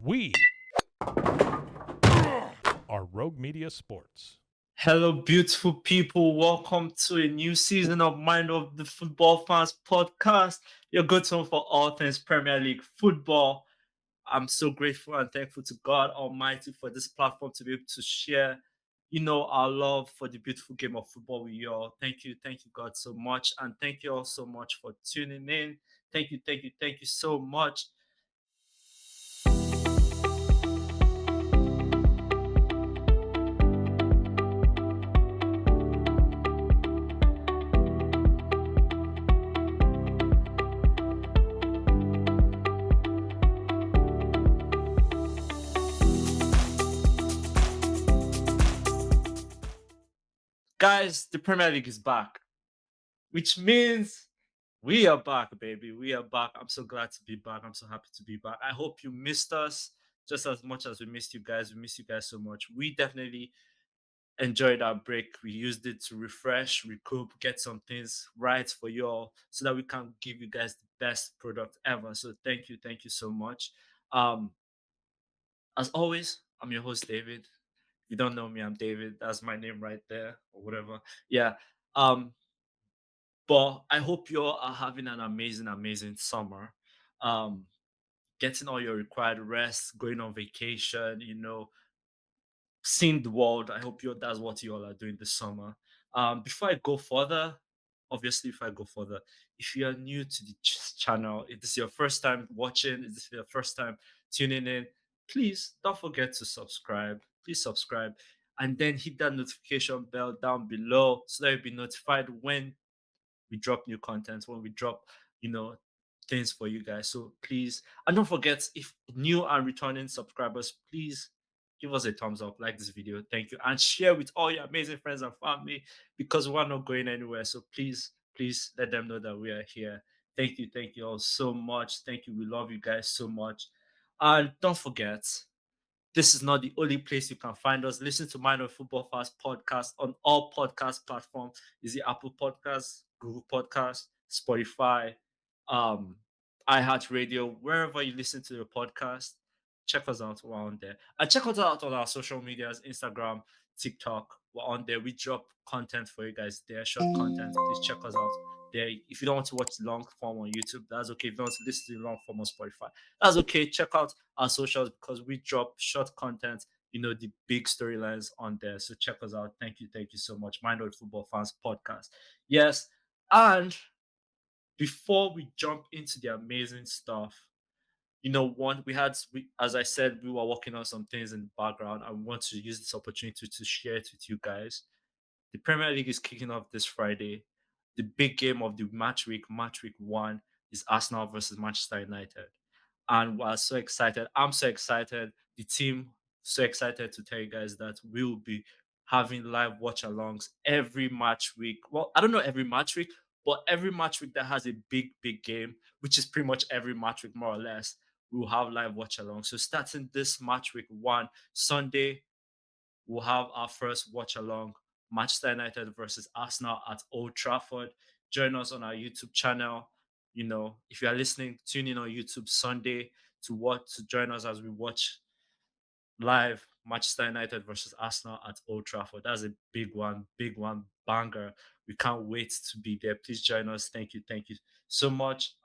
We are Rogue Media Sports. Hello, beautiful people. Welcome to a new season of Mind of the Football Fans podcast. Your good home for all things Premier League football. I'm so grateful and thankful to God Almighty for this platform to be able to share, our love for the beautiful game of football with you all. Thank you, God, so much. And thank you all so much for tuning in. Thank you so much. Guys, the Premier League is back, which means we are back, baby. We are back. I'm so glad to be back. I'm so happy to be back. I hope you missed us just as much as we missed you guys. We miss you guys so much. We definitely enjoyed our break. We used it to refresh, recoup, get some things right for you all so that we can give you guys the best product ever. So thank you so much. Um, as always, I'm your host, David. If you don't know me, I'm David. That's my name right there, or whatever. Yeah. Um, But I hope you all are having an amazing summer. Um, Getting all your required rest, going on vacation, seeing the world. I hope you that's what you all are doing this summer. Before I go further, obviously, if I go further, if you are new to the channel, if this is your first time watching, if this is your first time tuning in, please don't forget to subscribe. Please subscribe and then hit that notification bell down below so that you'll be notified when we drop new content, when we drop, you know, things for you guys. So please, and don't forget, if new and returning subscribers, please give us a thumbs up, like this video. Thank you. And share with all your amazing friends and family because we're not going anywhere. So please let them know that we are here. Thank you all so much. Thank you. We love you guys so much. And don't forget, this is not the only place you can find us. Listen to Minor Football Fast podcast on all podcast platforms. Is it Apple Podcasts, Google Podcasts, Spotify, um, iHeartRadio, wherever you listen to the podcast. Check us out. We're on there. And check us out on our social medias, Instagram, TikTok. We're on there. We drop content for you guys there, short content. Please check us out there. If you don't want to watch the long form on YouTube, that's okay. If you don't want to listen to the long form on Spotify, that's okay. Check out our socials because we drop short content, the big storylines on there. So check us out. Thank you so much. Mind Old Football Fans Podcast. Yes. And before we jump into the amazing stuff, as I said, we were working on some things in the background. I want to use this opportunity to share it with you guys. The Premier League is kicking off this Friday. The big game of the match week one, is Arsenal versus Manchester United. And we're so excited. I'm so excited. The team so excited to tell you guys that we'll be having live watch alongs every match week. Well, I don't know every match week, but every match week that has a big game, which is pretty much every match week more or less, we'll have live watch along. So starting this match week one, Sunday, we'll have our first watch along, Manchester United versus Arsenal at Old Trafford. Join us on our YouTube channel. If you are listening, tune in on YouTube Sunday to join us as we watch live Manchester United versus Arsenal at Old Trafford. That's a big one, banger. We can't wait to be there. Please join us. Thank you so much.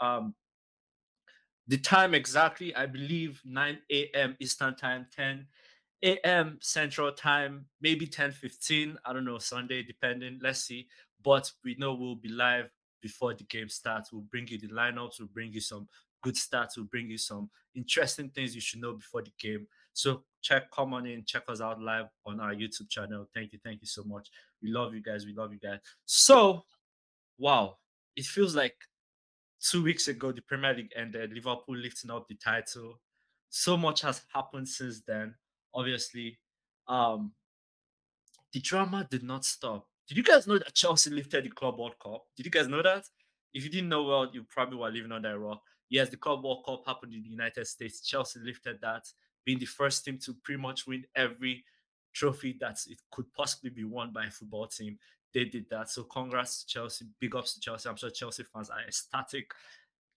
The time exactly, I believe 9 a.m. Eastern Time, 10 a.m. Central Time, maybe 10:15. I don't know, Sunday, depending. Let's see. But we know we'll be live before the game starts. We'll bring you the lineups, we'll bring you some good stats, we'll bring you some interesting things you should know before the game. So come on in, check us out live on our YouTube channel. Thank you so much. We love you guys. We love you guys. So, wow, it feels like 2 weeks ago, the Premier League ended, Liverpool lifting up the title. So much has happened since then. Obviously, um, the drama did not stop. Did you guys know that Chelsea lifted the Club World Cup? Did you guys know that? If you didn't know, well, you probably were living under a rock. Yes, the Club World Cup happened in the United States. Chelsea lifted that, being the first team to pretty much win every trophy that it could possibly be won by a football team. They did that. So congrats to Chelsea. Big ups to Chelsea. I'm sure Chelsea fans are ecstatic.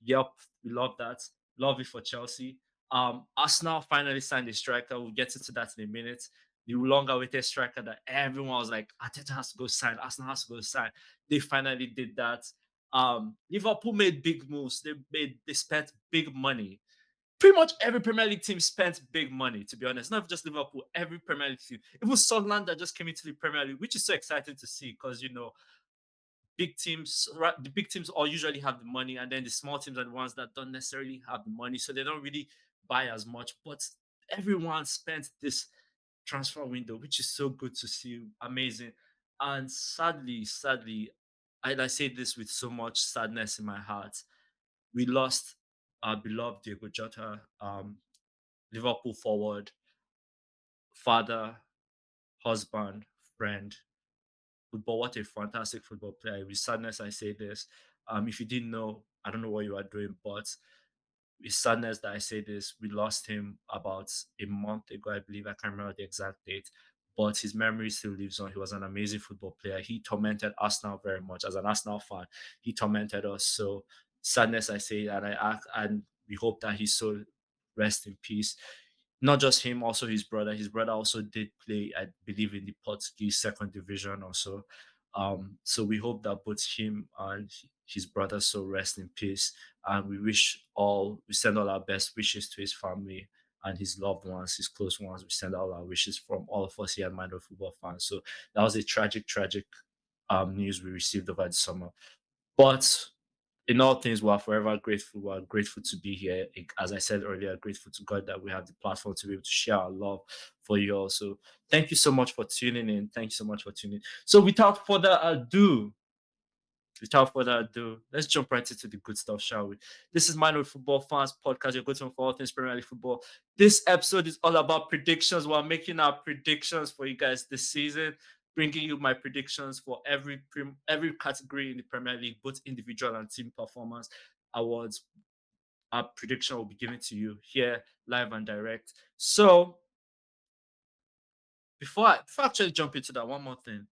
Yep, we love that. Love it for Chelsea. Arsenal finally signed a striker. We'll get into that in a minute. The long-awaited striker that everyone was like, Arteta has to go sign. Arsenal has to go sign. They finally did that. Liverpool made big moves. They spent big money. Pretty much every Premier League team spent big money, to be honest. Not just Liverpool, every Premier League team. Even Sunderland that just came into the Premier League, which is so exciting to see because big teams, right, the big teams all usually have the money, and then the small teams are the ones that don't necessarily have the money, so they don't really buy as much. But everyone spent this transfer window, which is so good to see, amazing. And sadly, I say this with so much sadness in my heart. We lost our beloved Diego Jota, Liverpool forward, father, husband, friend, football. What a fantastic football player. With sadness, I say this. If you didn't know, I don't know what you are doing, but with sadness that I say this, we lost him about a month ago, I believe. I can't remember the exact date, but his memory still lives on. He was an amazing football player. He tormented Arsenal very much. As an Arsenal fan, he tormented us. So sadness, I say, and and we hope that his soul rest in peace. Not just him, also his brother. His brother also did play, I believe, in the Portuguese second division also. So we hope that both him and his brother so rest in peace. And we send all our best wishes to his family and his loved ones, his close ones. We send all our wishes from all of us here at Mind of Football fans. So that was a tragic news we received over the summer. But in all things, we are forever grateful. We are grateful to be here. As I said earlier, grateful to God that we have the platform to be able to share our love for you all. So thank you so much for tuning in. Thank you so much for tuning in. So without further ado, let's jump right into the good stuff, shall we? This is Mind with Football Fans podcast, your go-to for all things Premier League football. This episode is all about predictions. We're making our predictions for you guys this season, bringing you my predictions for every category in the Premier League, both individual and team performance awards. Our prediction will be given to you here, live and direct. So before I actually jump into that, one more thing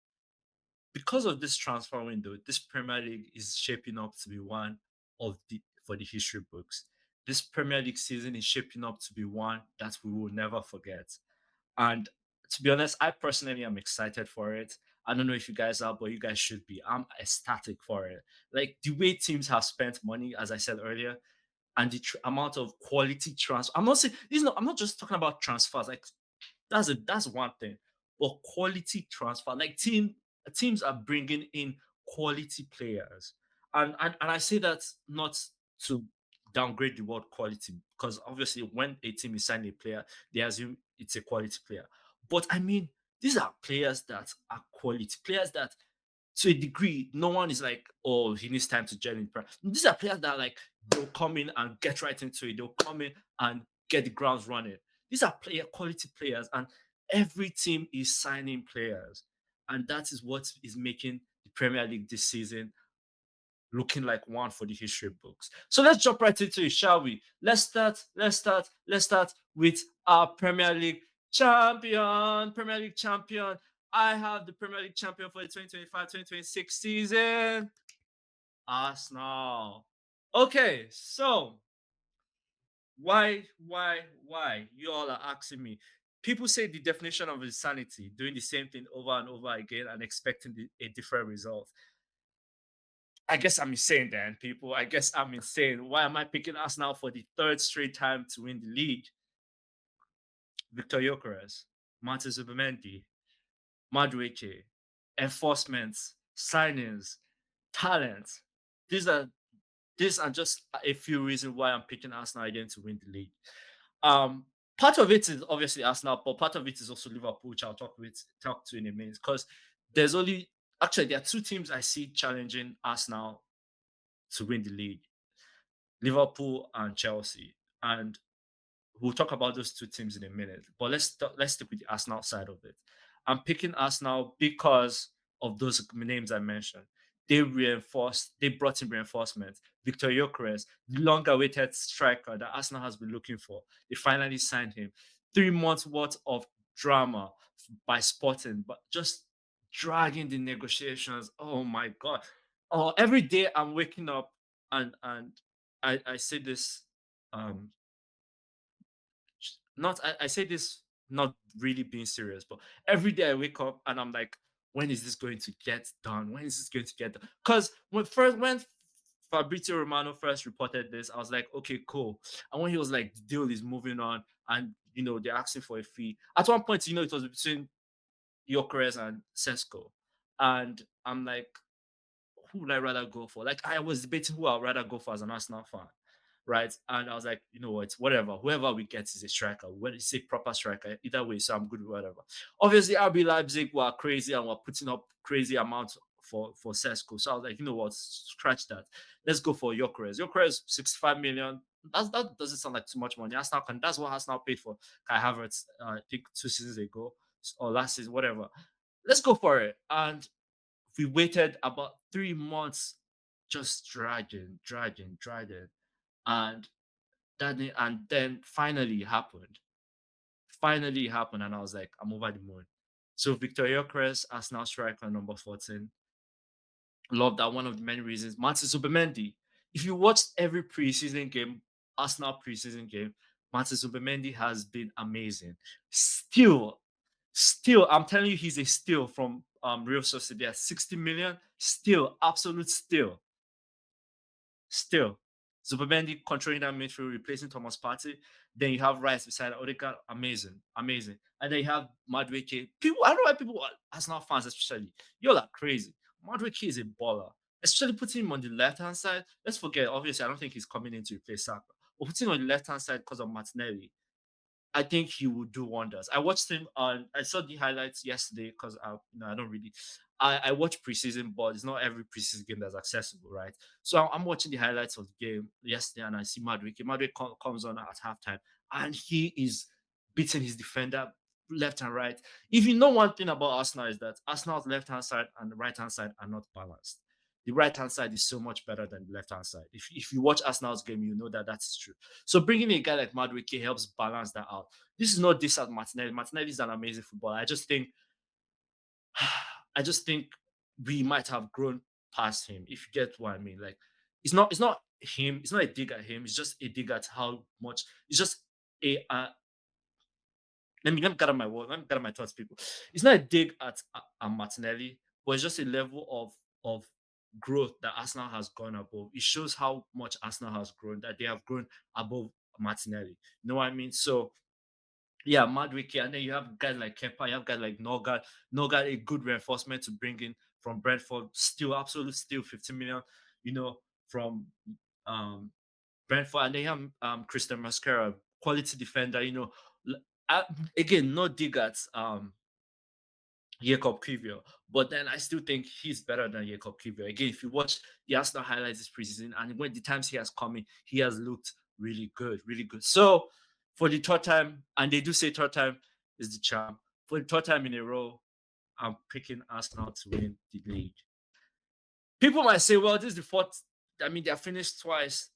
because of this transfer window, this Premier League is shaping up to be one of the for the history books. This Premier League season is shaping up to be one that we will never forget. And to be honest, I personally am excited for it. I don't know if you guys are, but you guys should be. I'm ecstatic for it. Like the way teams have spent money, as I said earlier, and the amount of quality transfer. I'm not saying this. I'm not just talking about transfers. Like that's one thing. But quality transfer, like teams are bringing in quality players, and I say that not to downgrade the word quality because obviously when a team is signing a player, they assume it's a quality player. But I mean, these are players that are quality players that to a degree, no one is like, oh, he needs time to gel in. These are players that are like they'll come in and get right into it. They'll come in and get the grounds running. These are quality players, and every team is signing players, and that is what is making the Premier League this season looking like one for the history books. So let's jump right into it, shall we? Let's start with our Premier League champion. Premier League champion. I have the Premier League champion for the 2025-2026 season. Arsenal. Okay, so why? You all are asking me. People say the definition of insanity, doing the same thing over and over again and expecting a different result. I guess I'm insane then, people. I guess I'm insane. Why am I picking Arsenal for the third straight time to win the league? Victor Gyokeres, Martin Zubimendi, Madueke, enforcements, signings, talent. These are these are just a few reasons why I'm picking Arsenal again to win the league. Um, Part of it is obviously Arsenal, but part of it is also Liverpool, which I'll talk to in a minute. Because there's only actually there are two teams I see challenging Arsenal to win the league: Liverpool and Chelsea. And we'll talk about those two teams in a minute. But let's stick with the Arsenal side of it. I'm picking Arsenal because of those names I mentioned. They brought in reinforcements. Victor Gyokeres, the long-awaited striker that Arsenal has been looking for. They finally signed him. 3 months worth of drama by Sporting, but just dragging the negotiations. Oh my god! Oh, every day I'm waking up and I say this. Um, not I say this not really being serious, but every day I wake up and I'm like, when is this going to get done? When is this going to get done? Because when Fabrizio Romano first reported this, I was like, okay, cool. And when he was like, the deal is moving on, and they're asking for a fee. At one point, it was between Gyokeres and Sesko, and I'm like, who would I rather go for? Like I was debating who I'd rather go for as an Arsenal fan, right? And I was like, you know what, whatever, whoever we get is a striker. When it's a proper striker, either way, so I'm good with whatever. Obviously, RB Leipzig were crazy and were putting up crazy amounts for Sesko. So I was like, you know what, scratch that. Let's go for Gyökeres. Gyökeres 65 million. That doesn't sound like too much money. That's what Arsenal paid for Kai Havertz, I think 2 seasons ago or last season, whatever. Let's go for it. And we waited about 3 months, just dragging, and then finally it happened. Finally it happened, and I was like, I'm over the moon. So Victor Gyökeres, Arsenal striker number 14. Love that. One of the many reasons. Martin Zubimendi. If you watched every preseason game, Arsenal preseason game, Martin Zubimendi has been amazing. Still, I'm telling you, he's a steal from Real Sociedad. 60 million, still, absolute steal. Still, Zubimendi controlling that midfield, replacing Thomas Partey. Then you have Rice beside Odegaard. Amazing, amazing. And then you have Madueke. People, I don't know why people, Arsenal fans especially, you're like crazy. Madueke is a baller, especially putting him on the left hand side. Let's forget, obviously, I don't think he's coming in to replace Saka, but putting him on the left hand side because of Martinelli, I think he will do wonders. I watched him on. I saw the highlights yesterday because I don't really. I watch preseason, but it's not every preseason game that's accessible, right? So I'm watching the highlights of the game yesterday, and I see Madrid. Madrid comes on at halftime, and he is beating his defender left and right. If you know one thing about Arsenal is that Arsenal's left hand side and the right hand side are not balanced. The right hand side is so much better than the left hand side. If you watch Arsenal's game, you know that that's true. So bringing a guy like Madueke helps balance that out. This is not this at Martinelli. Martinelli is an amazing footballer. I just think we might have grown past him, if you get what I mean. Like it's not him, it's not a dig at him, it's just a dig at how much it's just a let me gather my word, let me gather my thoughts, people. It's not a dig at Martinelli, but it's just a level of growth that Arsenal has gone above. It shows how much Arsenal has grown, that they have grown above Martinelli. You know what I mean? So yeah, Madwike, and then you have guys like Kepa, you have guys like Norgard. Norgard, a good reinforcement to bring in from Brentford. Still, absolute still 15 million, from um Brentford. And then you have Christian Mascara, quality defender, L- uh, again, no dig at Jacob Kivior, but then I still think he's better than Jacob Kivior. Again, if you watch the Arsenal highlights this preseason, and when the times he has come in, he has looked really good, really good. So for the third time, and they do say third time is the charm. For the third time in a row, I'm picking Arsenal to win the league. People might say, well, this is the fourth. I mean, they have finished twice.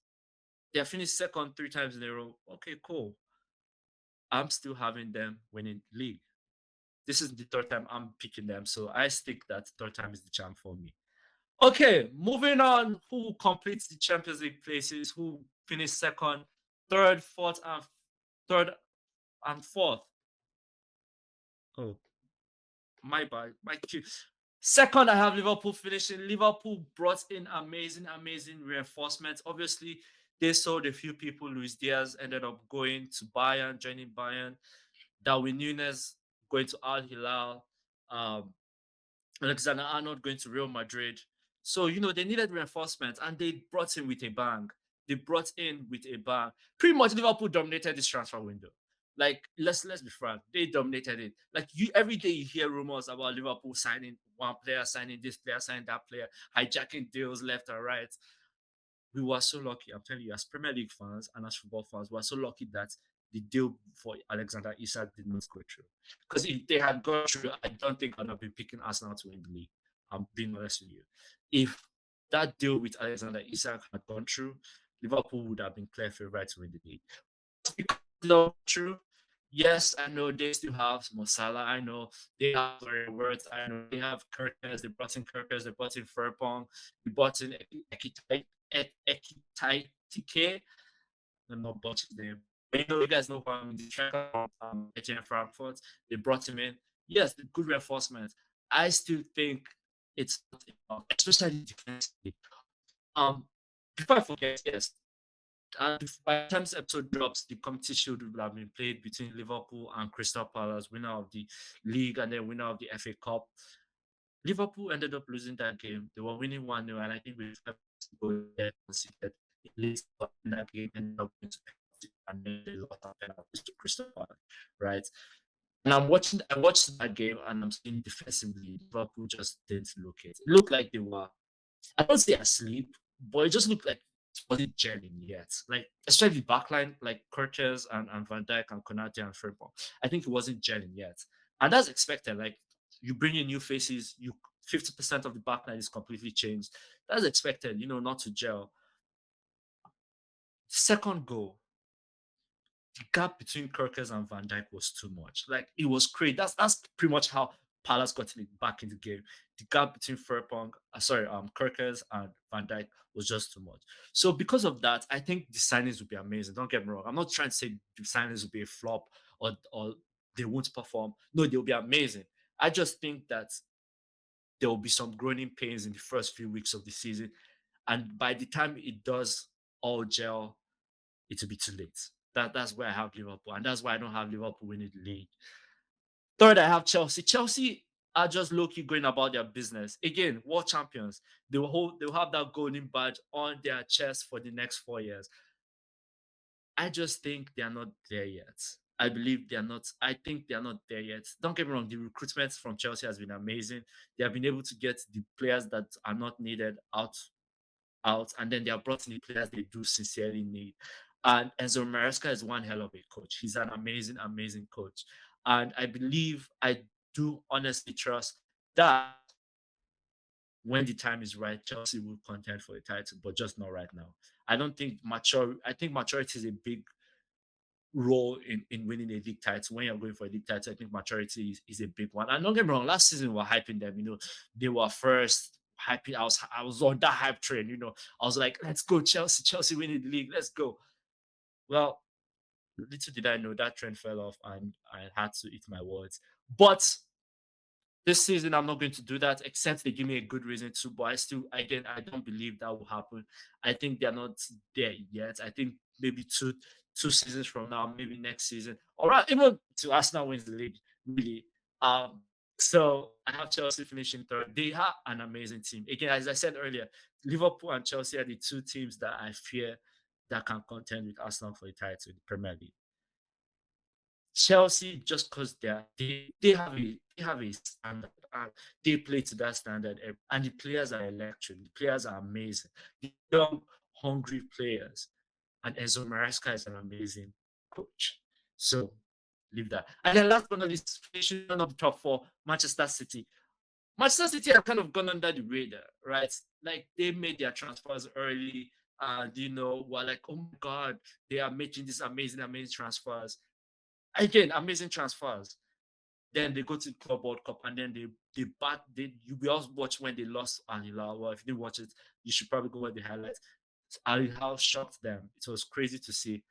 They have finished second 3 times in a row. Okay, cool. I'm still having them winning the league. This is the third time I'm picking them, so I stick that third time is the charm for me. Okay, moving on. Who completes the Champions League places? Who finished second, third, third and fourth? Oh, my bad, my cue. Second, I have Liverpool finishing. Liverpool brought in amazing reinforcements. Obviously, they sold a few people. Luis Diaz ended up going to Bayern, joining Bayern. Darwin Nunes going to Al Hilal. Um, Alexander Arnold going to Real Madrid. So, they needed reinforcements and they brought in with a bang. They brought in with a bang. Pretty much Liverpool dominated this transfer window. Like, let's be frank, they dominated it. Like every day you hear rumors about Liverpool signing one player, signing this player, signing that player, hijacking deals left and right. We were so lucky. I'm telling you, as Premier League fans and as football fans, we are so lucky that the deal for Alexander Isak did not go through. Because if they had gone through, I don't think I'd have been picking Arsenal to win the league. I'm being honest with you. If that deal with Alexander Isak had gone through, Liverpool would have been clear favourite to win the league. Because not true. Yes, I know they still have Mosala. I know they have words. I know they have Kirkers. They brought in Kirkers. They brought in Furpong. They brought in Ekitike. I'm not butchering his name. But you guys know who I mean. The striker from Etienne Frankfurt, they brought him in. Yes, the good reinforcement. I still think it's not enough, especially defensively. Um, Before I forget, yes, by the time this episode drops, the Community Shield will have been played between Liverpool and Crystal Palace, winner of the league and then winner of the FA Cup. Liverpool ended up losing that game. They were winning 1-0, and I think with 5 minutes to go, they conceded a late goal in that game, ended up going to penalty, and then they lost that penalties to Crystal Palace, right? And I watched that game, and I'm seeing defensively, Liverpool just didn't look it. It looked like they were, I don't say asleep, but it just looked like it wasn't gelling yet. Like, especially the backline, like Curtis and Van Dijk and Konate and Frimpong. I think it wasn't gelling yet. And that's expected. Like, you bring in new faces, you 50% of the backline is completely changed. That's expected, not to gel. Second goal, the gap between Kirkers and Van Dijk was too much. Like, it was crazy. That's pretty much how Palace got back in the game. The gap between Kirkers and Van Dijk was just too much. So because of that, I think the signings will be amazing. Don't get me wrong. I'm not trying to say the signings will be a flop or they won't perform. No, they'll be amazing. I just think that there will be some growing pains in the first few weeks of the season, and by the time it does all gel, it will be too late. That's where I have Liverpool, and that's why I don't have Liverpool winning the league. Third, I have Chelsea. Chelsea are just low key going about their business. Again, world champions. They'll have that golden badge on their chest for the next 4 years. I just think they are not there yet. I believe they are not. I think they are not there yet. Don't get me wrong. The recruitment from Chelsea has been amazing. They have been able to get the players that are not needed out, and then they have brought in the players they do sincerely need. And Enzo Maresca is one hell of a coach. He's an amazing, amazing coach. And I do honestly trust that when the time is right, Chelsea will contend for the title, but just not right now. I think maturity is a big role in winning a league title. When you're going for a league title, I think maturity is a big one. And don't get me wrong, last season we were hyping them, they were first. Hyping, I was on that hype train. I was like, let's go, Chelsea winning the league, let's go. Well, little did I know that trend fell off and I had to eat my words. But this season, I'm not going to do that except they give me a good reason to. But again, I don't believe that will happen. I think they're not there yet. I think maybe two seasons from now, maybe next season, or even to Arsenal wins the league. Really. Um. So I have Chelsea finishing third. They have an amazing team. Again, as I said earlier, Liverpool and Chelsea are the two teams that I fear that can contend with Arsenal for the title in the Premier League. Chelsea, just because they have a standard and they play to that standard, and the players are electric. The players are amazing. The young, hungry players, and Enzo Maresca is an amazing coach. So leave that. And then last but not least, finishing on the top four, Manchester City. Manchester City have kind of gone under the radar, right? Like they made their transfers early, and we're like, oh my god, they are making these amazing, amazing transfers. Again, amazing transfers. Then they go to the Club World Cup and then you will also watch when they lost Al Hilal. Well, if you didn't watch it, you should probably go watch the highlights. Al Hilal shocked them. It was crazy to see.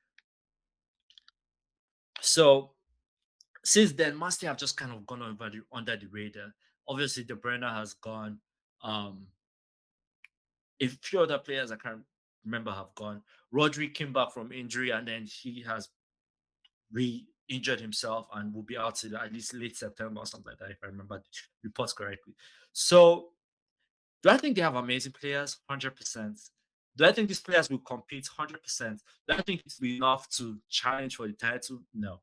So since then, Man City have just kind of gone under the radar. Obviously, De Bruyne has gone. Um, a few other players I can't remember have gone. Rodri came back from injury and then he has re-injured himself and will be out till at least late September or something like that, if I remember the reports correctly. So, do I think they have amazing players? 100%. Do I think these players will compete? 100%. Do I think it will be enough to challenge for the title? No.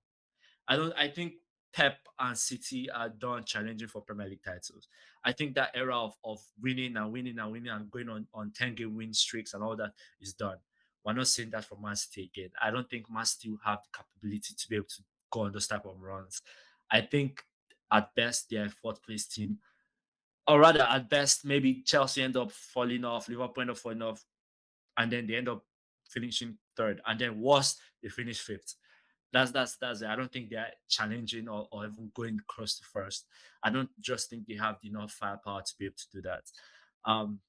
I don't. I think Pep and City are done challenging for Premier League titles. I think that era of winning and winning and winning and going on 10 game win streaks and all that is done. We're not seeing that from Man City again. I don't think Man City will have the capability to be able to go on those type of runs. I think at best they're a fourth place team, or rather at best maybe Chelsea end up falling off, Liverpool end up falling off, and then they end up finishing third, and then worst they finish fifth. That's it. I don't think they're challenging or even going close to first. I don't just think they have enough firepower to be able to do that. Um,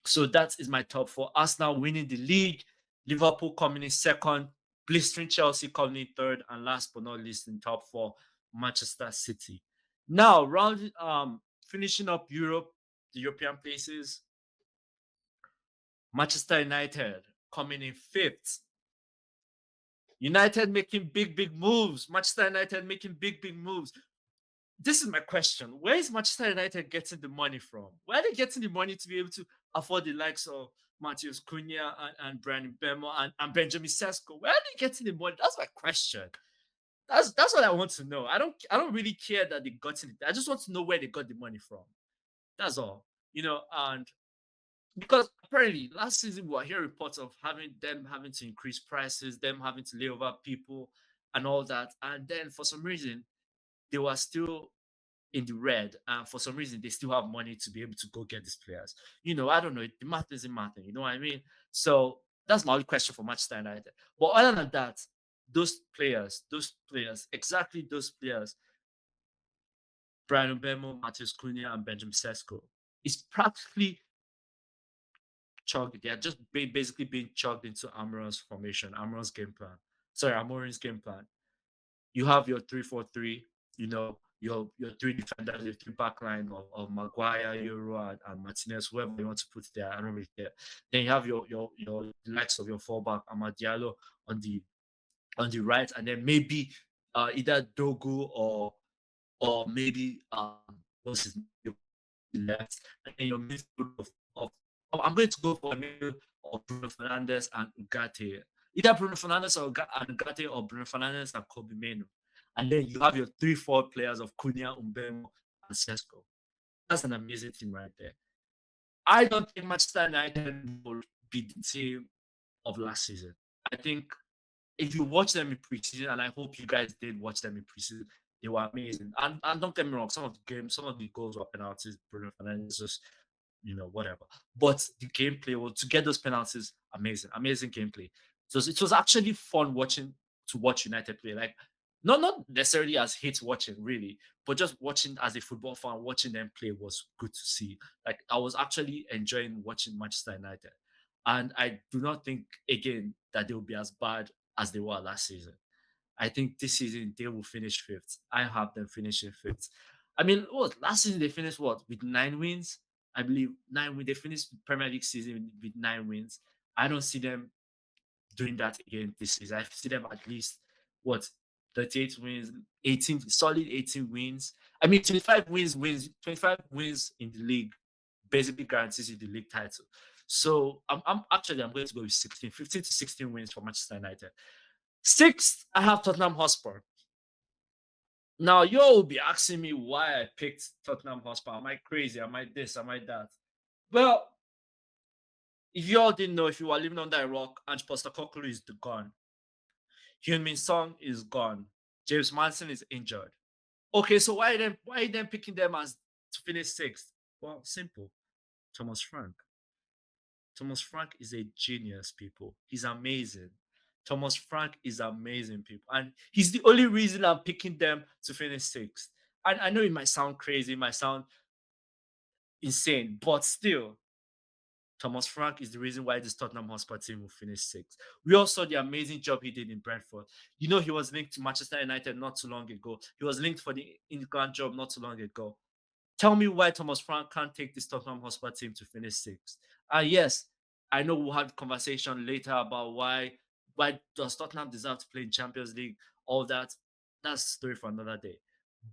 so that is my top four. Arsenal winning the league, Liverpool coming in second, blistering Chelsea coming in third, and last but not least in top four, Manchester City. Now, finishing up Europe, the European places, Manchester United coming in fifth. United making big moves. Manchester United making big moves. This is my question. Where is Manchester United getting the money from? Where are they getting the money to be able to afford the likes of Matheus Cunha and Brian Bemo and Benjamin Sesko? Where are they getting the money? That's my question. That's what I want to know. I don't really care that they got it. I just want to know where they got the money from. That's all. And because apparently last season we were hearing reports of having to increase prices, them having to lay over people and all that. And then for some reason they were still in the red, and for some reason they still have money to be able to go get these players. I don't know. The math isn't mathing. You know what I mean? So that's my only question for Manchester United. But other than that, exactly those players, Brian Mbemo, Matheus Cunha, and Benjamin Sesko, is practically chugged. They are just basically being chugged into Amorim's formation, Amorim's game plan. Sorry, Amorim's game plan. You have your 3-4-3, your three defenders, your three back line of Maguire, Euro, and Martinez, whoever you want to put there. I don't really care. Then you have your likes of your fullback, Amad Diallo, on the right, and then maybe either Dogu or maybe what's his name left, and then your midfield I'm going to go for a midfield of Bruno Fernandes and Ugarte. Either Bruno Fernandes and Ugarte, or Bruno Fernandes and Kobe Meno. And then you have your 3-4 players of Cunha, Umbemo, and Sesko. That's an amazing team right there. I don't think Manchester United will be the team of last season. I think if you watch them in preseason, and I hope you guys did watch them in preseason, they were amazing. And don't get me wrong, some of the games, some of the goals were penalties. Bruno Fernandes just, whatever. But the gameplay, well, to get those penalties, amazing gameplay. So it was actually fun to watch United play. Like, not necessarily as hate watching, really, but just watching as a football fan, watching them play was good to see. Like, I was actually enjoying watching Manchester United. And I do not think, again, that they will be as bad as they were last season. I think this season they will finish fifth. I have them finishing fifth. I mean, last season they finished with 9 wins? I believe 9 wins. They finished Premier League season with 9 wins. I don't see them doing that again this season. I see them at least what 38 wins, 18 wins. I mean, 25 wins in the league basically guarantees you the league title. So I'm going to go with 15 to 16 wins for Manchester United. Sixth, I have Tottenham Hotspur. Now, you will be asking me why I picked Tottenham Hotspur. Am I crazy? Am I this? Am I that? Well, if you all didn't know, if you were living under a rock, Ange Postecoglou is gone. Heung-min Son is gone. James Maddison is injured. Okay, so why are you then picking them as to finish sixth? Well, simple. Thomas Frank. Thomas Frank is a genius, people. He's amazing. Thomas Frank is amazing, people. And he's the only reason I'm picking them to finish sixth. And I know it might sound crazy, it might sound insane, but still, Thomas Frank is the reason why this Tottenham Hotspur team will finish sixth. We all saw the amazing job he did in Brentford. He was linked to Manchester United not too long ago. He was linked for the England job not too long ago. Tell me why Thomas Frank can't take this Tottenham Hotspur team to finish sixth. And yes, I know we'll have a conversation later about why does Tottenham deserve to play in Champions League, all that. That's a story for another day.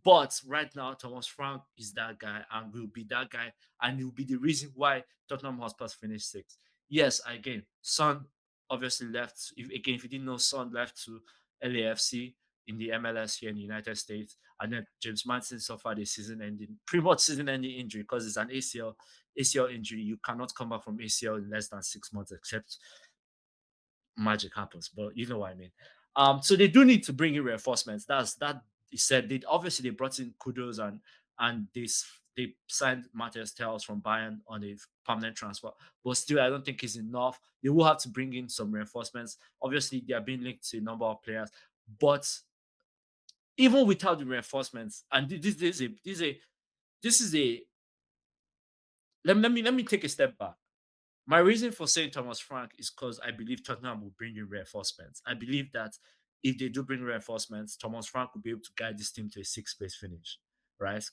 But right now, Thomas Frank is that guy and will be that guy, and he'll be the reason why Tottenham Hotspur finished sixth. Yes, again, Son obviously left. If you didn't know, Son left to LAFC in the MLS here in the United States, and then James Maddison suffered a pretty much season-ending injury because it's an ACL injury. You cannot come back from ACL in less than 6 months, except magic happens. But you know what I mean. So they do need to bring in reinforcements. That he said. They brought in Kudos and they signed Matthias Telles from Bayern on a permanent transfer. But still, I don't think it's enough. They will have to bring in some reinforcements. Obviously, they are being linked to a number of players, but even without the reinforcements, and this is a let me take a step back. My reason for saying Thomas Frank is because I believe Tottenham will bring in reinforcements. I believe that if they do bring reinforcements, Thomas Frank will be able to guide this team to a sixth place finish, right?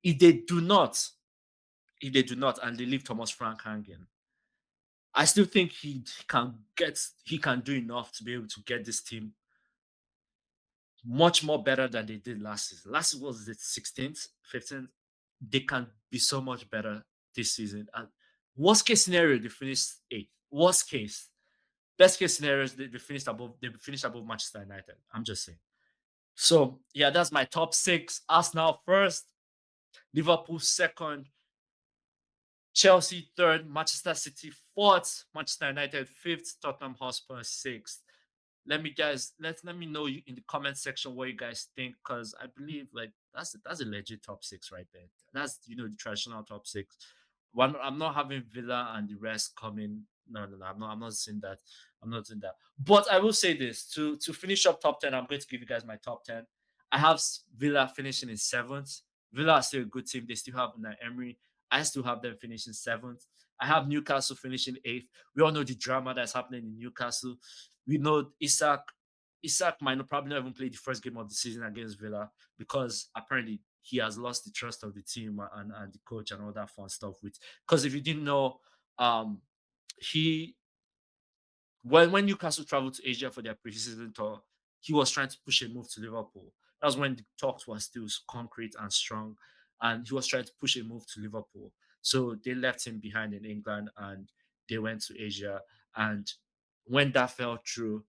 If they do not, if they do not, and they leave Thomas Frank hanging, I still think he can do enough to be able to get this team much more better than they did last season. Last season was the 16th, 15th. They can be so much better this season. And worst case scenario, they finished eighth. Worst case. Best case scenario is they finished above Manchester United. I'm just saying. So yeah, that's my top six. Arsenal first, Liverpool second, Chelsea third, Manchester City fourth, Manchester United fifth, Tottenham Hotspur sixth. Let me know in the comment section what you guys think, because I believe like that's a legit top six right there. That's the traditional top six. One, I'm not having Villa and the rest coming. No. I'm not saying that. I'm not saying that. But I will say this to finish up top 10. I'm going to give you guys my top 10. I have Villa finishing in seventh. Villa are still a good team. They still have Emery. I still have them finishing seventh. I have Newcastle finishing eighth. We all know the drama that's happening in Newcastle. We know Isak might not probably not even play the first game of the season against Villa because apparently he has lost the trust of the team and the coach and all that fun stuff with, because if you didn't know, um he when Newcastle traveled to Asia for their preseason tour, he was trying to push a move to Liverpool. That was when the talks were still concrete and strong, and he was trying to push a move to Liverpool. So they left him behind in England and they went to Asia. And when that fell through,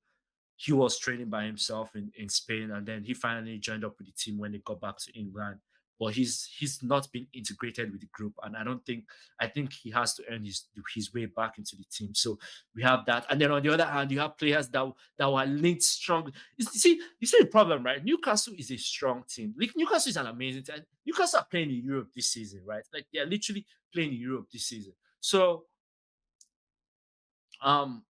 he was training by himself in Spain, and then he finally joined up with the team when they got back to England. But he's not been integrated with the group, and I think he has to earn his way back into the team. So we have that, and then on the other hand, you have players that were linked strong. You see the problem, right? Newcastle is a strong team. Like, Newcastle is an amazing team. Newcastle are playing in Europe this season, right? Like they are literally playing in Europe this season. So um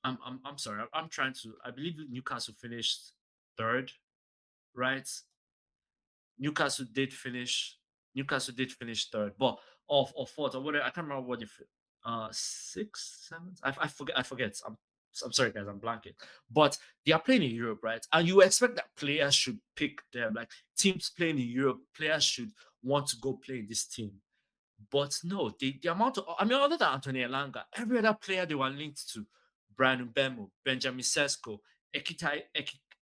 I'm sorry. I'm trying to. I believe Newcastle finished third, right? Newcastle did finish. Newcastle did finish third, but or fourth or whatever. I can't remember what if sixth, seventh. I forget. I forget. I'm sorry, guys. I'm blanking. But they are playing in Europe, right? And you expect that players should pick them. Like teams playing in Europe, players should want to go play in this team. But no, the amount of, I mean, other than Anthony Elanga, every other player they were linked to, Brian Mbemo, Benjamin Sesko, Etikai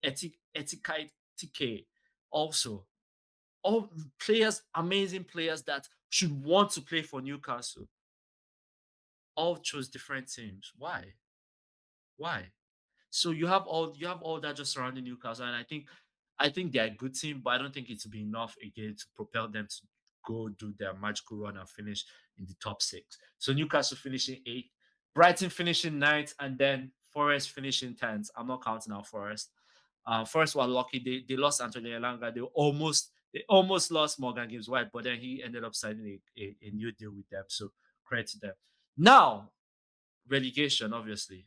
Tike, also, all players, amazing players that should want to play for Newcastle, all chose different teams. Why? Why? So you have all that just surrounding Newcastle, and I think they're a good team, but I don't think it will be enough again to propel them to go do their magical run and finish in the top six. So Newcastle finishing eighth, Brighton finishing ninth, and then Forest finishing tenth. I'm not counting out Forest. Forest were lucky they lost Antonio Elanga. They almost lost Morgan Gibbs White, but then he ended up signing a new deal with them. So credit to them. Now relegation, obviously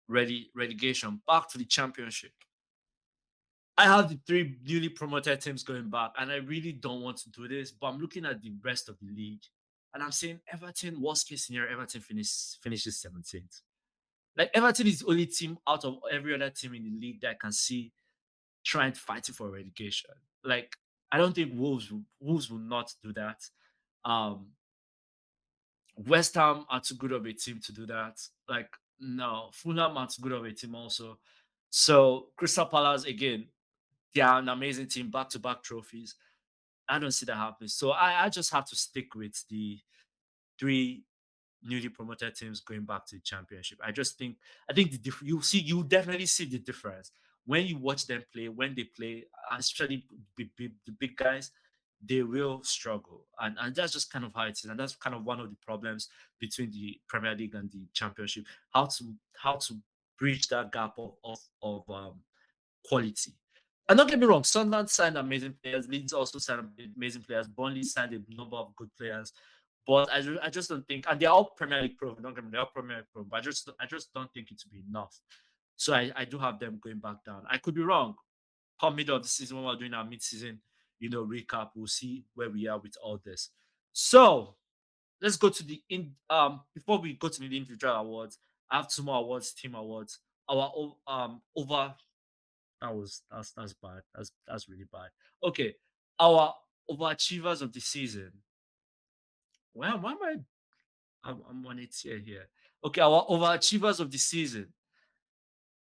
relegation back to the championship. I have the three newly promoted teams going back, and I really don't want to do this, but I'm looking at the rest of the league, and I'm saying Everton, worst case scenario, Everton finishes 17th. Like Everton is the only team out of every other team in the league that I can see trying to fight for relegation. Like I don't think Wolves will not do that. Um, West Ham are too good of a team to do that. Like, no, Fulham are too good of a team also. So Crystal Palace again, they are an amazing team, back to back trophies. I don't see that happening. So I just have to stick with the three newly promoted teams going back to the championship. I think you definitely see the difference when you watch them play, when they play, especially the big guys, they will struggle. And that's just kind of how it is. And that's kind of one of the problems between the Premier League and the championship. How to bridge that gap of quality. And don't get me wrong, Sunderland signed amazing players. Leeds also signed amazing players. Burnley signed a number of good players. But I just don't think, and they're all Premier League proven. Don't get me, they're all Premier League proven. But I just don't think it will be enough. So I do have them going back down. I could be wrong. Come middle of the season when we're doing our mid-season, recap, we'll see where we are with all this. So let's go to the in before we go to the individual awards. I have two more awards, team awards. Our over that's bad. That's really bad. Okay, our overachievers of the season. Well, why am I'm on it here? Okay, our overachievers of the season.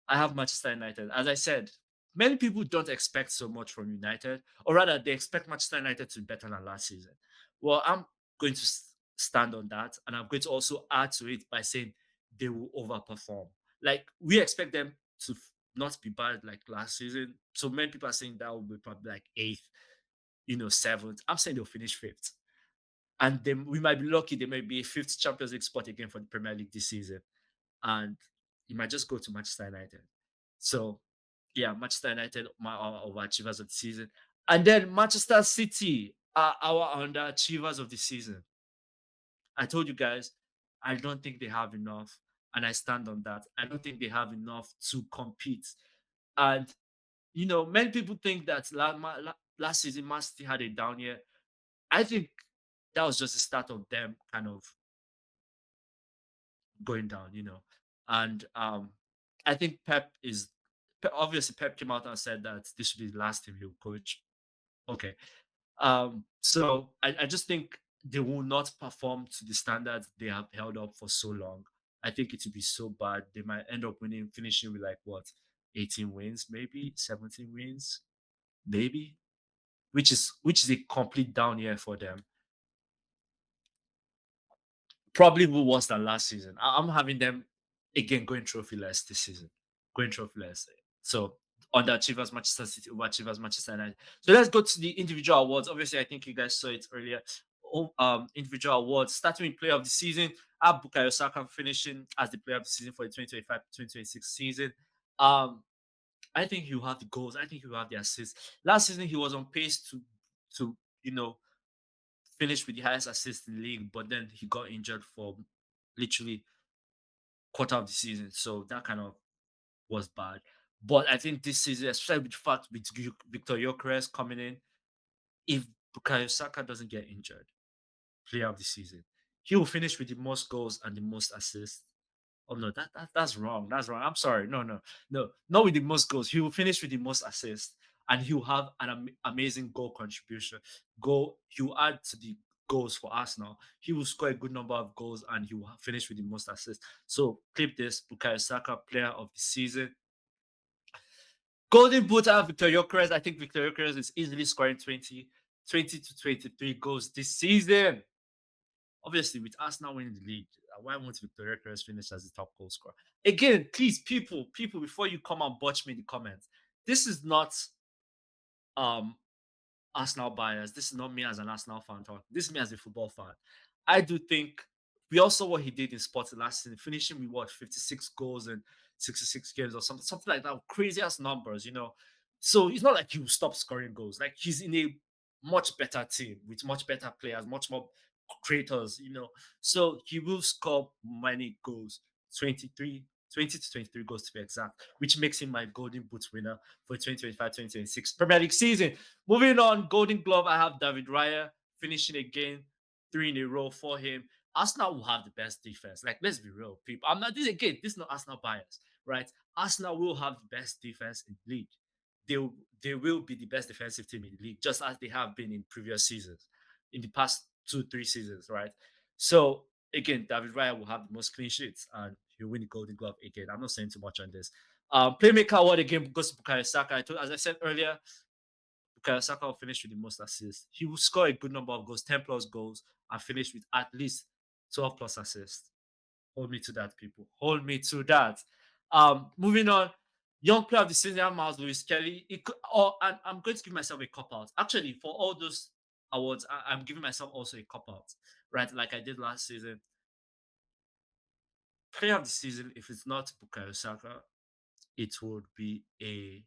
I have Manchester United. As I said, many people don't expect so much from United, or rather, they expect Manchester United to be better than last season. Well, I'm going to stand on that, and I'm going to also add to it by saying they will overperform. Like we expect them to not be bad like last season. So many people are saying that will be probably like eighth, seventh. I'm saying they'll finish fifth, and then we might be lucky. They might be a fifth Champions League spot again for the Premier League this season, and you might just go to Manchester United. So, yeah, Manchester United, our overachievers of the season. And then Manchester City are our underachievers of the season. I told you guys, I don't think they have enough. And I stand on that. I don't think they have enough to compete. And, many people think that last season, Man City had a down year. I think that was just the start of them kind of going down. And I think obviously Pep came out and said that this should be the last team he'll coach. Okay. So I just think they will not perform to the standards they have held up for so long. I think it will be so bad. They might end up finishing with like what, 18 wins, maybe 17 wins, maybe, which is a complete down year for them. Probably will worse than last season. I'm having them again going trophyless this season, going trophyless. So underachievers Manchester City, overachievers Manchester United. So let's go to the individual awards. Obviously, I think you guys saw it earlier. Individual awards starting with player of the season. I have Bukayo Saka finishing as the player of the season for the 2025-2026 season. I think he'll have the goals. I think he'll have the assists. Last season, he was on pace to you know finished with the highest assist in the league, but then he got injured for literally quarter of the season. So that kind of was bad. But I think this season, especially with the fact with Victor Gyokeres coming in, if Bukayo Saka doesn't get injured, player of the season, he will finish with the most goals and the most assists. Oh no, that's wrong. That's wrong. I'm sorry. No, no, no, not with the most goals. He will finish with the most assists, and he will have an amazing goal contribution. He will add to the goals for Arsenal. He will score a good number of goals, and he will finish with the most assists. So clip this: Bukayo Saka, player of the season. Golden Boot out Victor Gyokeres. I think Victor Gyokeres is easily scoring 20 to 23 goals this season. Obviously, with Arsenal winning the league, why won't Victor Gyokeres finish as the top goal scorer? Again, please, people, before you come and botch me in the comments, this is not um Arsenal bias. This is not me as an Arsenal fan talking. This is me as a football fan. I do think we all saw what he did in Sporting last season, finishing with what 56 goals and 66 games or something like that. Crazy ass numbers. So it's not like he will stop scoring goals. Like he's in a much better team with much better players, much more creators. So he will score many goals. 23, 20 to 23 goals to be exact, which makes him my golden boot winner for 2025-2026 Premier League season. Moving on, Golden Glove, I have David Raya finishing again, three in a row for him. Arsenal will have the best defense. Like, let's be real, people. I'm not this again. This is not Arsenal bias, right? Arsenal will have the best defense in the league. They they will be the best defensive team in the league, just as they have been in previous seasons, in the past 2, 3 seasons, right? So again, David Raya will have the most clean sheets and he'll win the Golden Glove again. I'm not saying too much on this. Playmaker award again goes to Bukayo Saka. As I said earlier, Bukayo Saka will finish with the most assists. He will score a good number of goals, 10 plus goals, and finish with at least 12 plus assists. Hold me to that, people. Hold me to that. Moving on, young player of the season, Miles Lewis Kelly. And I'm going to give myself a cop out. Actually, for all those awards, I'm giving myself also a cop out, right? Like I did last season. Player of the season, if it's not Bukayo Saka, it would be it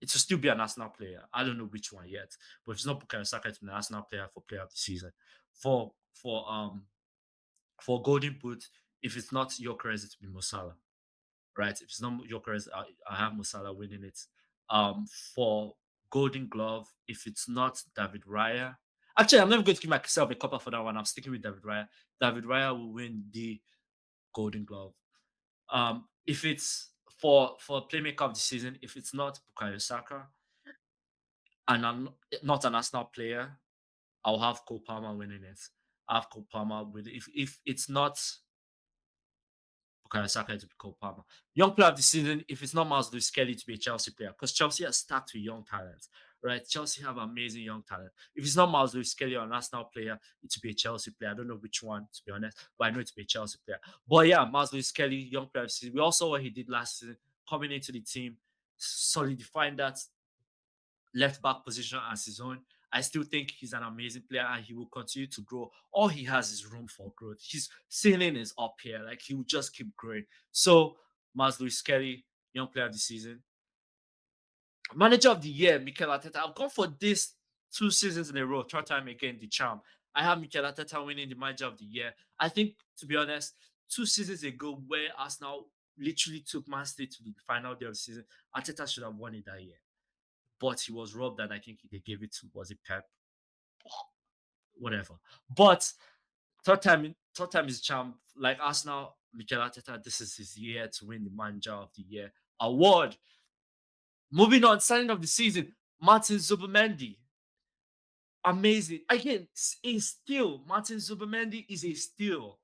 will still be an Arsenal player. I don't know which one yet, but if it's not Bukayo Saka, it's an Arsenal player for player of the season. For Golden Boot, if it's not Gyökeres, it will be Mosala, right? If it's not Gyökeres, I have Mosala winning it. For Golden Glove, if it's not David Raya, Actually, I'm never going to give myself a copper for that one. I'm sticking with David Raya. David Raya will win the Golden Glove. If it's for playmaker of the season, if it's not Bukayo Saka and I'm not an Arsenal player, I'll have Cole Palmer winning it. I have Cole Palmer with it. If it's not Bukayo Saka, to be Cole Palmer. Young player of the season, if it's not Miles Lewis Kelly, to be a Chelsea player, because Chelsea are stacked with young talent, right? Chelsea have amazing young talent. If it's not Miles Lewis Kelly or an Arsenal player, it to be a Chelsea player. I don't know which one, to be honest, but I know it to be a Chelsea player. But yeah, Miles Lewis Kelly, young player of the season. We all saw what he did last season, coming into the team, solidifying that left back position as his own. I still think he's an amazing player and he will continue to grow. All he has is room for growth. His ceiling is up here. Like he will just keep growing. So, Miles Lewis Kelly, young player of the season. Manager of the year, Mikel Arteta. I've gone for this 2 seasons in a row, third time again, the charm. I have Mikel Arteta winning the manager of the year. I think, to be honest, 2 seasons ago, where Arsenal literally took Man City to the final day of the season, Arteta should have won it that year, but he was robbed, and I think they gave it to, was it Pep? Whatever. But third time is charm. Like Arsenal, Mikel Arteta, this is his year to win the Manager of the Year award. Moving on, signing of the season, Martin Zubimendi. Amazing. Again, a steal. Martin Zubimendi is a steal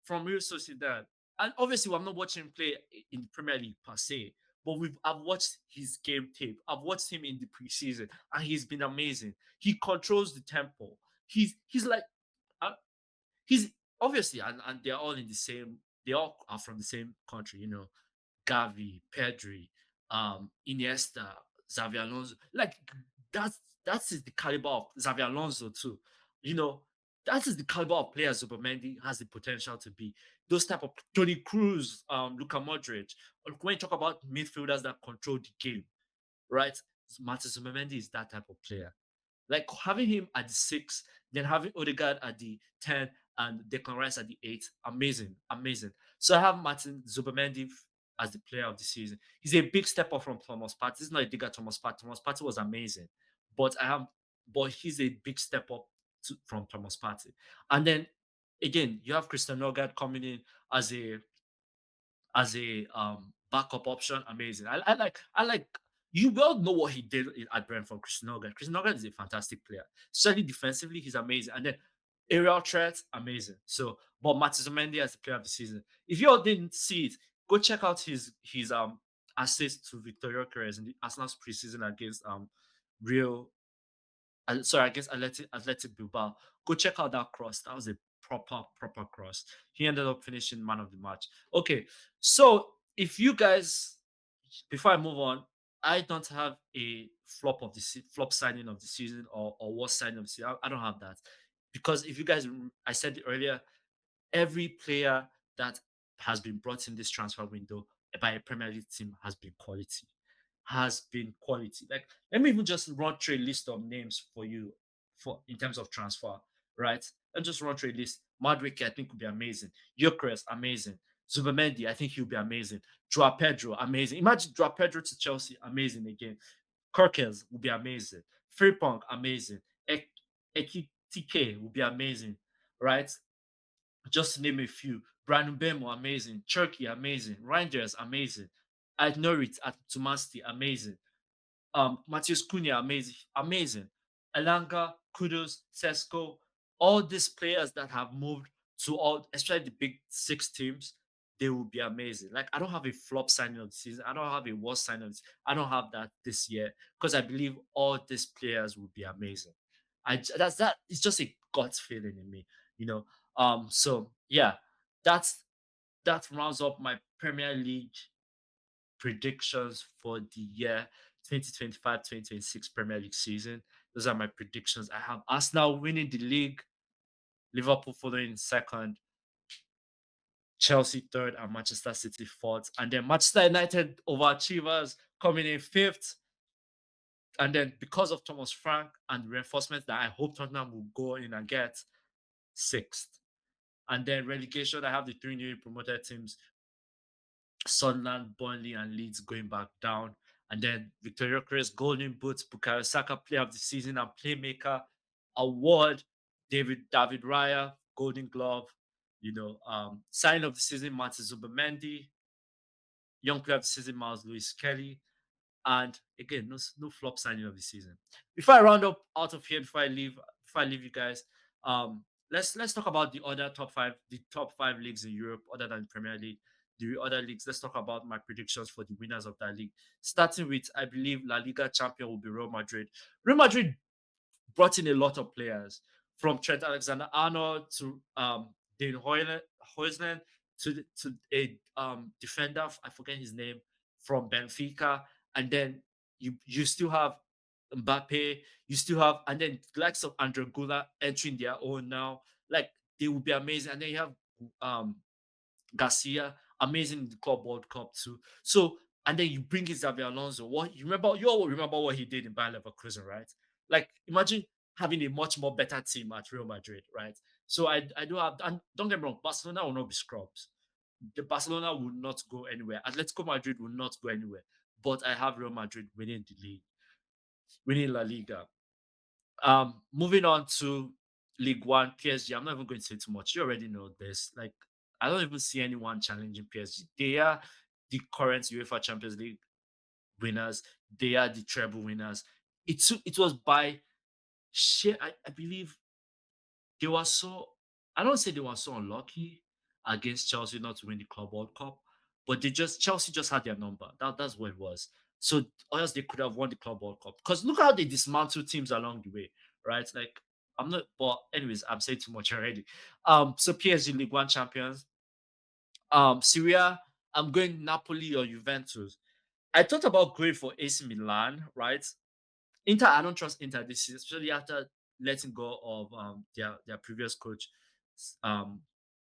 from Real Sociedad. And obviously, I'm not watching him play in the Premier League per se, but I've watched his game tape. I've watched him in the preseason, and he's been amazing. He controls the tempo. He's like uh, he's obviously, and they're all in the same. They all are from the same country, Gavi, Pedri, Iniesta, Xavi Alonso. Like that's is the caliber of Xavi Alonso too. You know, that is the caliber of player Zubomendi has the potential to be. Those type of Tony Cruz, Luka Modric. When you talk about midfielders that control the game, right? Martin Zubomendi is that type of player. Like having him at the 6, then having Odegaard at the 10 and Declan Rice at the 8. Amazing, amazing. So I have Martin Zubimendi as the player of the season. He's a big step up from Thomas Partey. This is not a dig at Thomas Partey. Thomas Partey was amazing, but he's a big step up from Thomas Partey. And then again, you have Christian Nogard coming in as a backup option. Amazing. I like you well know what he did at Brentford. Christian Nogard. Christian Nogard is a fantastic player. Certainly defensively, he's amazing. And then aerial threats, amazing. So, but Matsuzomendi as the player of the season. If you all didn't see it, go check out his assist to Victor Gyokeres in the Arsenal's preseason against Real sorry, I guess Athletic Bilbao. Go check out that cross. That was a proper cross. He ended up finishing man of the match. Okay, so if you guys, before I move on, I don't have a flop signing of the season or worst signing of the season. I don't have that because if you guys, I said it earlier, every player that has been brought in this transfer window by a Premier League team has been quality. Has been quality. Like, let me even just run through a list of names for you for in terms of transfer, right? Let's just run through a list. Madrick, I think, would be amazing. Gyökeres, amazing. Zubamendi, I think he'll be amazing. Joao Pedro, amazing. Imagine Joao Pedro to Chelsea, amazing again. Kirkels will be amazing. Frimpong, amazing. Ekitike will be amazing, right? Just to name a few. Brandon Bemo, amazing. Cherky, amazing. Rangers, amazing. At Norwich, at Tumasti, amazing. Matheus Cunha, amazing. Amazing. Elanga, Kudos, Sesko, all these players that have moved to all, especially the big 6 teams, they will be amazing. Like, I don't have a flop signing of the season. I don't have a worst signing of the season. I don't have that this year because I believe all these players will be amazing. That's that. It's just a gut feeling in me, you know. So yeah, that's that rounds up my Premier League predictions for the year 2025-2026 Premier League season. Those are my predictions. I have Arsenal winning the league, Liverpool following in second, Chelsea third, and Manchester City fourth. And then Manchester United overachievers coming in fifth. And then because of Thomas Frank and reinforcements that I hope Tottenham will go in and get, sixth. And then relegation, I have the 3 newly promoted teams, Sunderland, Burnley, and Leeds going back down. And then Victoria Chris, Golden Boots, Bukayo Saka, player of the season and playmaker. award, David Raya, Golden Glove, sign of the season, Martin Zubimendi, young player of the season, Miles Lewis Kelly, and again, no flop signing of the season. Before I round up out of here, before I leave you guys, let's talk about the top five leagues in Europe other than Premier League. The other leagues. Let's talk about my predictions for the winners of that league. Starting with, I believe La Liga champion will be Real Madrid. Real Madrid brought in a lot of players from Trent Alexander-Arnold to Dean Huijsen to a defender, I forget his name, from Benfica, and then you still have Mbappe, you still have, and then the likes of Andre Gula entering their own now, like they will be amazing, and then you have um Garcia, amazing in the Club World Cup too. So, and then you bring in Xabi Alonso. What you all remember what he did in Bayer Leverkusen, right? Like, imagine having a much more better team at Real Madrid, right? So I do have, and don't get me wrong, Barcelona will not be scrubs. The Barcelona will not go anywhere. Atletico Madrid will not go anywhere. But I have Real Madrid winning the league, winning La Liga. Moving on to League One, PSG. I'm not even going to say too much. You already know this. Like, I don't even see anyone challenging PSG. They are the current UEFA Champions League winners. They are the treble winners. It was by sheer. I believe they were so. I don't say they were so unlucky against Chelsea not to win the Club World Cup, but Chelsea just had their number. That's what it was. So, or else they could have won the Club World Cup. Because look how they dismantled teams along the way, right? Like, I'm not. But anyways, I'm saying too much already. So PSG League One champions. Syria. I'm going Napoli or Juventus. I thought about going for AC Milan, right? Inter, I don't trust Inter this season, especially after letting go of their previous coach. Um,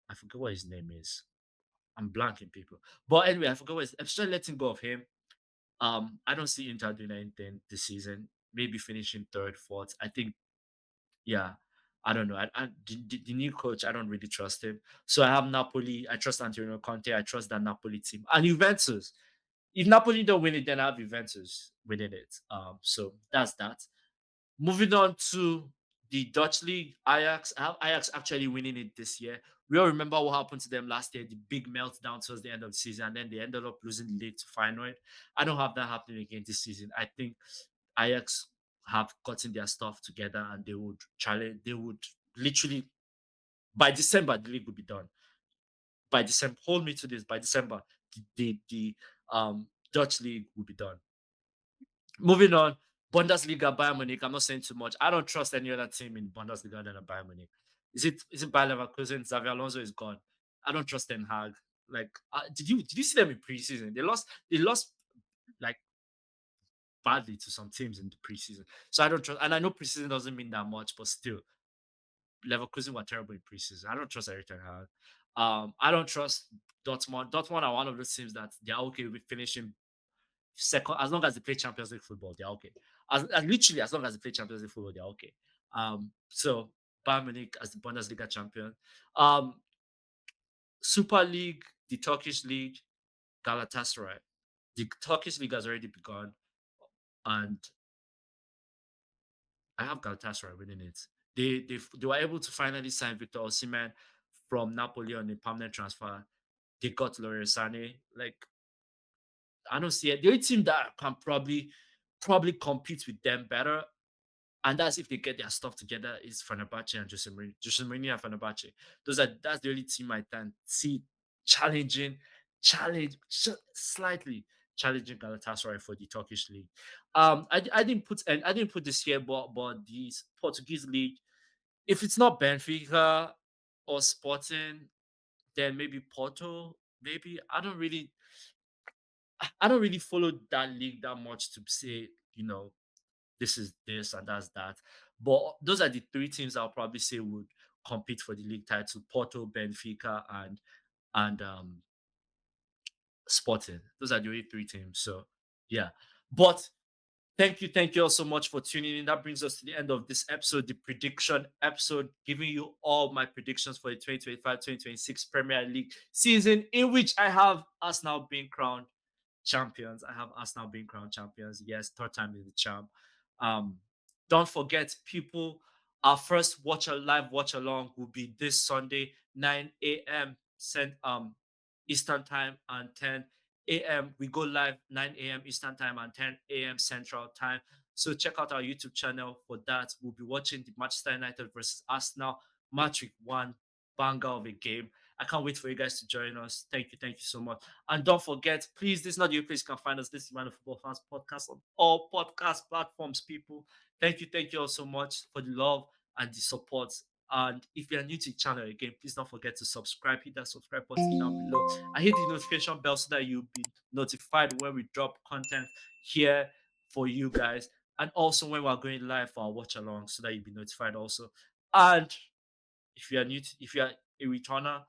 I forget what his name is. I'm blanking people. But anyway, I forgot what I'm still letting go of him. I don't see Inter doing anything this season. Maybe finishing third, fourth. I think, yeah. I don't know. The new coach, I don't really trust him. So I have Napoli. I trust Antonio Conte. I trust that Napoli team. And Juventus. If Napoli don't win it, then I have Juventus winning it. So that's that. Moving on to the Dutch league, Ajax. I have Ajax actually winning it this year. We all remember what happened to them last year, the big meltdown towards the end of the season, and then they ended up losing the league to Feyenoord. I don't have that happening again this season. I think Ajax have gotten their stuff together and they would challenge, they would literally, by December, the league will be done. By December, hold me to this, by December, the Dutch league will be done. Moving on, Bundesliga, Bayern Munich. I'm not saying too much. I don't trust any other team in Bundesliga than a Bayern Munich. Is it Bayer Leverkusen? Xavi Alonso is gone. I don't trust Ten Hag. Like, did you see them in preseason? They lost like badly to some teams in the preseason. So I don't trust. And I know preseason doesn't mean that much, but still, Leverkusen were terrible in preseason. I don't trust Eric Ten Hag. I don't trust Dortmund. Dortmund are one of those teams that they're okay with finishing second, as long as they play Champions League football, they're okay. Literally, as long as they play Champions League football, they're okay. So Bayern Munich as the Bundesliga champion. Um, Super League, the Turkish league, Galatasaray. The Turkish league has already begun, and I have Galatasaray winning it. They were able to finally sign Victor Osimhen from Napoli on a permanent transfer. They got Leroy Sané. Like, I don't see it. The only team that can probably compete with them better, and that's if they get their stuff together, is Fenerbahce and Jose Mourinho. Jose Mourinho and Fenerbahce. That's the only team I can see challenging, slightly challenging Galatasaray for the Turkish league. I didn't put this here, but the Portuguese league. If it's not Benfica or Sporting, then maybe Porto. Maybe I don't really follow that league that much to say, this is this and that's that. But those are the three teams I'll probably say would compete for the league title: Porto, Benfica, and Sporting. Those are the only three teams. So yeah. But thank you all so much for tuning in. That brings us to the end of this episode, the prediction episode, giving you all my predictions for the 2025-2026 Premier League season, in which I have us now being crowned champions. I have Arsenal being crowned champions. Yes, third time in the champ. Um, don't forget, people. Our first live watch along will be this Sunday, 9 a.m. Eastern time and 10 a.m. We go live 9 a.m. Eastern time and 10 a.m. Central time. So check out our YouTube channel for that. We'll be watching the Manchester United versus Arsenal match week one, banger of a game. I can't wait for you guys to join us. Thank you so much. And don't forget, please, this is not the only place you can find us. This is Man of Football Fans podcast on all podcast platforms, people. Thank you all so much for the love and the support. And if you are new to the channel again, please don't forget to subscribe. Hit that subscribe button down below. And hit the notification bell so that you'll be notified when we drop content here for you guys. And also when we're going live for our watch along so that you'll be notified also. And if you are a returner,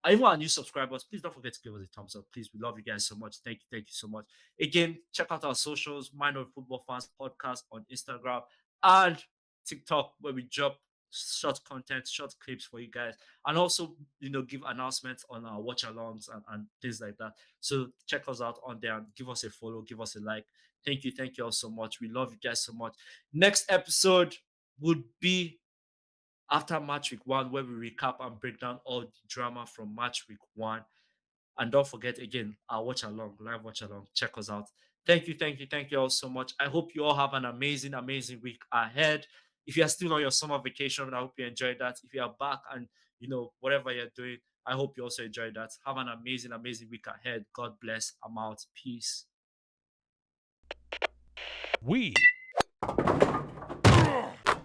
and even our new subscribers, please don't forget to give us a thumbs up. Please, we love you guys so much. Thank you so much. Again, check out our socials, Mind of Football Fans Podcast on Instagram and TikTok, where we drop short content, short clips for you guys, and also give announcements on our watch alongs and things like that. So check us out on there and give us a follow, give us a like. Thank you all so much. We love you guys so much. Next episode would be after match week one, where we recap and break down all the drama from match week one. And don't forget again, our watch along, live watch along. Check us out. Thank you all so much. I hope you all have an amazing week ahead. If you are still on your summer vacation, I hope you enjoyed that. If you are back and whatever you're doing, I hope you also enjoyed that. Have an amazing week ahead. God bless. I'm out. Peace. We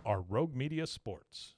are Rogue Media Sports.